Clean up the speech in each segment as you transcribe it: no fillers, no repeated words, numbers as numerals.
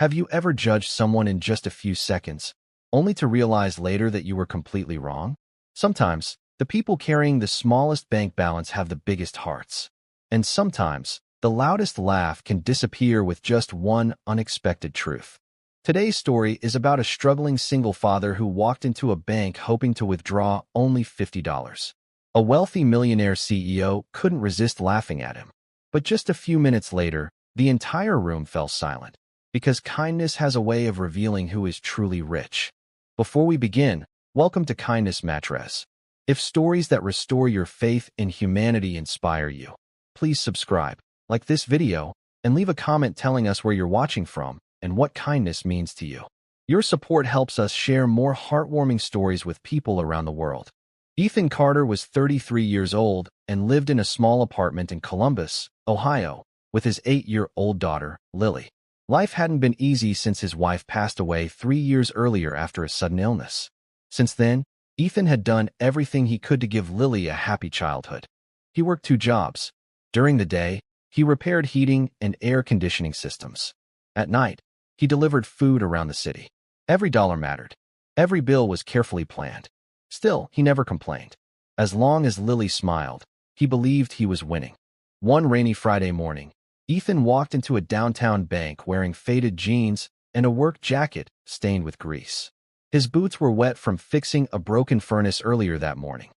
Have you ever judged someone in just a few seconds, only to realize later that you were completely wrong? Sometimes, the people carrying the smallest bank balance have the biggest hearts. And sometimes, the loudest laugh can disappear with just one unexpected truth. Today's story is about a struggling single father who walked into a bank hoping to withdraw only $50. A wealthy millionaire CEO couldn't resist laughing at him. But just a few minutes later, the entire room fell silent, because kindness has a way of revealing who is truly rich. Before we begin, welcome to Kindness Mattress. If stories that restore your faith in humanity inspire you, please subscribe, like this video, and leave a comment telling us where you're watching from and what kindness means to you. Your support helps us share more heartwarming stories with people around the world. Ethan Carter was 33 years old and lived in a small apartment in Columbus, Ohio, with his 8-year-old daughter, Lily. Life hadn't been easy since his wife passed away 3 years earlier after a sudden illness. Since then, Ethan had done everything he could to give Lily a happy childhood. He worked 2 jobs. During the day, he repaired heating and air conditioning systems. At night, he delivered food around the city. Every dollar mattered. Every bill was carefully planned. Still, he never complained. As long as Lily smiled, he believed he was winning. One rainy Friday morning, Ethan walked into a downtown bank wearing faded jeans and a work jacket stained with grease. His boots were wet from fixing a broken furnace earlier that morning.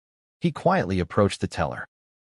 He quietly approached the teller.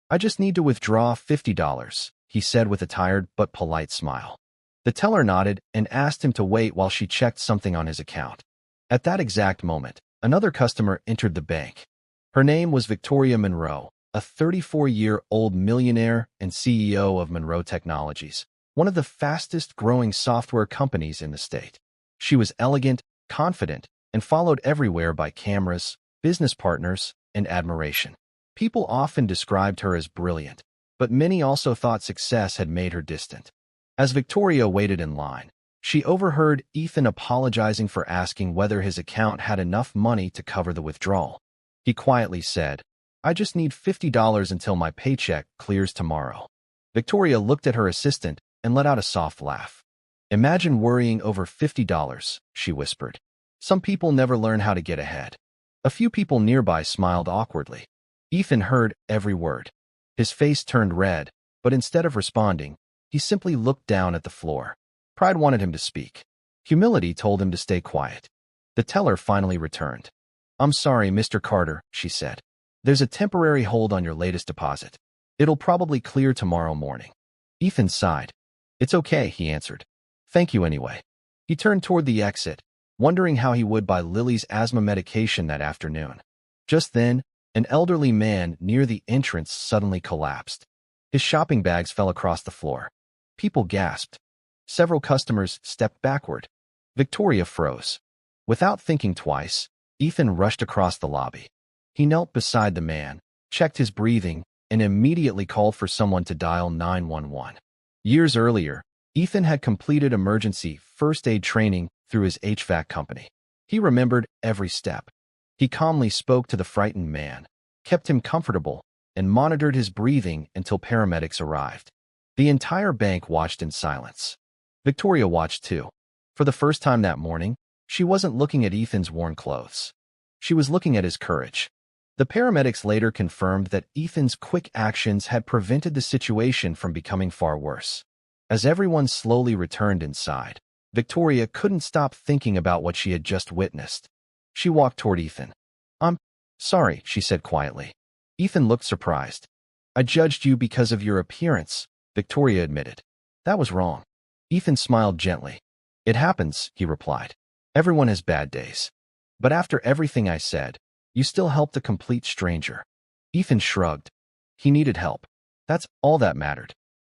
"I just need to withdraw $50, he said with a tired but polite smile. The teller nodded and asked him to wait while she checked something on his account. At that exact moment, another customer entered the bank. Her name was Victoria Monroe, a 34-year-old millionaire and CEO of Monroe Technologies, one of the fastest-growing software companies in the state. She was elegant, confident, and followed everywhere by cameras, business partners, and admiration. People often described her as brilliant, but many also thought success had made her distant. As Victoria waited in line, she overheard Ethan apologizing for asking whether his account had enough money to cover the withdrawal. He quietly said, "I just need $50 until my paycheck clears tomorrow." Victoria looked at her assistant and let out a soft laugh. "Imagine worrying over $50, she whispered. "Some people never learn how to get ahead." A few people nearby smiled awkwardly. Ethan heard every word. His face turned red, but instead of responding, he simply looked down at the floor. Pride wanted him to speak. Humility told him to stay quiet. The teller finally returned. "I'm sorry, Mr. Carter," she said. "There's a temporary hold on your latest deposit. It'll probably clear tomorrow morning." Ethan sighed. "It's okay," he answered. "Thank you anyway." He turned toward the exit, wondering how he would buy Lily's asthma medication that afternoon. Just then, an elderly man near the entrance suddenly collapsed. His shopping bags fell across the floor. People gasped. Several customers stepped backward. Victoria froze. Without thinking twice, Ethan rushed across the lobby. He knelt beside the man, checked his breathing, and immediately called for someone to dial 911. Years earlier, Ethan had completed emergency first aid training through his HVAC company. He remembered every step. He calmly spoke to the frightened man, kept him comfortable, and monitored his breathing until paramedics arrived. The entire bank watched in silence. Victoria watched too. For the first time that morning, she wasn't looking at Ethan's worn clothes. She was looking at his courage. The paramedics later confirmed that Ethan's quick actions had prevented the situation from becoming far worse. As everyone slowly returned inside, Victoria couldn't stop thinking about what she had just witnessed. She walked toward Ethan. "I'm sorry," she said quietly. Ethan looked surprised. "I judged you because of your appearance," Victoria admitted. "That was wrong." Ethan smiled gently. "It happens," he replied. "Everyone has bad days. But after everything I said, you still helped a complete stranger." Ethan shrugged. He needed help. That's all that mattered.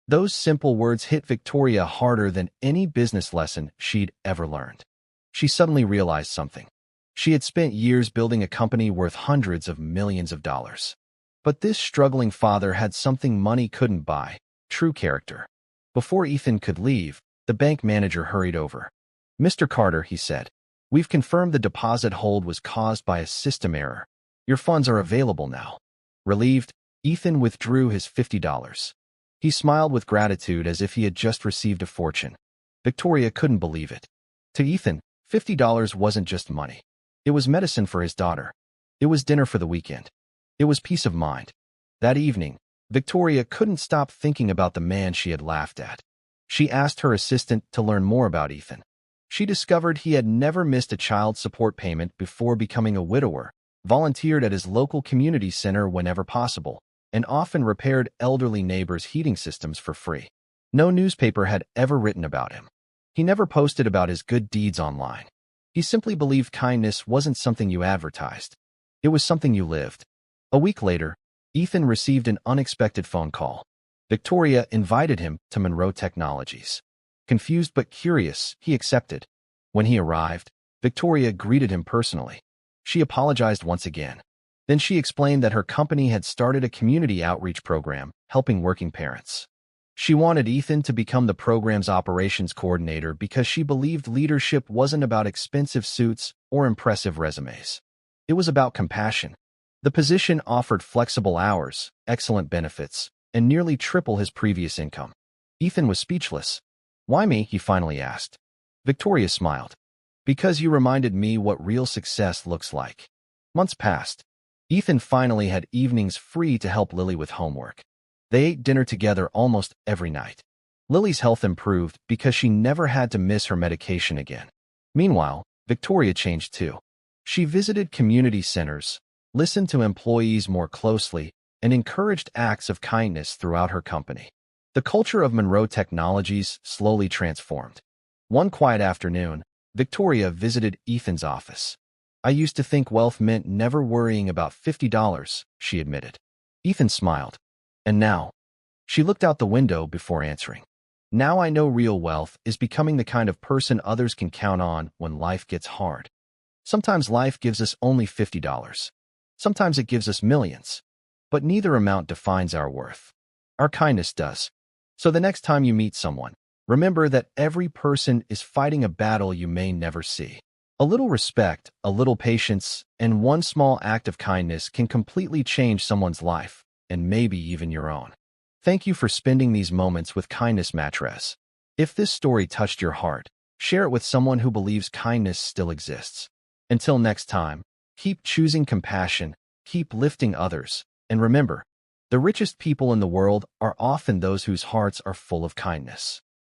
Those simple words hit Victoria harder than any business lesson she'd ever learned. She suddenly realized something. She had spent years building a company worth hundreds of millions of dollars. But this struggling father had something money couldn't buy: true character. Before Ethan could leave, the bank manager hurried over. "Mr. Carter," he said, "we've confirmed the deposit hold was caused by a system error. Your funds are available now." Relieved, Ethan withdrew his $50. He smiled with gratitude as if he had just received a fortune. Victoria couldn't believe it. To Ethan, $50 wasn't just money. It was medicine for his daughter. It was dinner for the weekend. It was peace of mind. That evening, Victoria couldn't stop thinking about the man she had laughed at. She asked her assistant to learn more about Ethan. She discovered he had never missed a child support payment before becoming a widower, volunteered at his local community center whenever possible, and often repaired elderly neighbors' heating systems for free. No newspaper had ever written about him. He never posted about his good deeds online. He simply believed kindness wasn't something you advertised. It was something you lived. A week later, Ethan received an unexpected phone call. Victoria invited him to Monroe Technologies. Confused but curious, he accepted. When he arrived, Victoria greeted him personally. She apologized once again. Then she explained that her company had started a community outreach program helping working parents. She wanted Ethan to become the program's operations coordinator because she believed leadership wasn't about expensive suits or impressive resumes. It was about compassion. The position offered flexible hours, excellent benefits, and nearly triple his previous income. Ethan was speechless. "Why me?" he finally asked. Victoria smiled. "Because you reminded me what real success looks like." Months passed. Ethan finally had evenings free to help Lily with homework. They ate dinner together almost every night. Lily's health improved because she never had to miss her medication again. Meanwhile, Victoria changed too. She visited community centers, listened to employees more closely, and encouraged acts of kindness throughout her company. The culture of Monroe Technologies slowly transformed. One quiet afternoon, Victoria visited Ethan's office. "I used to think wealth meant never worrying about $50, she admitted. Ethan smiled. "And now?" She looked out the window before answering. "Now I know real wealth is becoming the kind of person others can count on when life gets hard. Sometimes life gives us only $50. Sometimes it gives us millions. But neither amount defines our worth. Our kindness does. So the next time you meet someone, remember that every person is fighting a battle you may never see. A little respect, a little patience, and one small act of kindness can completely change someone's life, and maybe even your own." Thank you for spending these moments with Kindness Mattress. If this story touched your heart, share it with someone who believes kindness still exists. Until next time, keep choosing compassion, keep lifting others, and remember, the richest people in the world are often those whose hearts are full of kindness.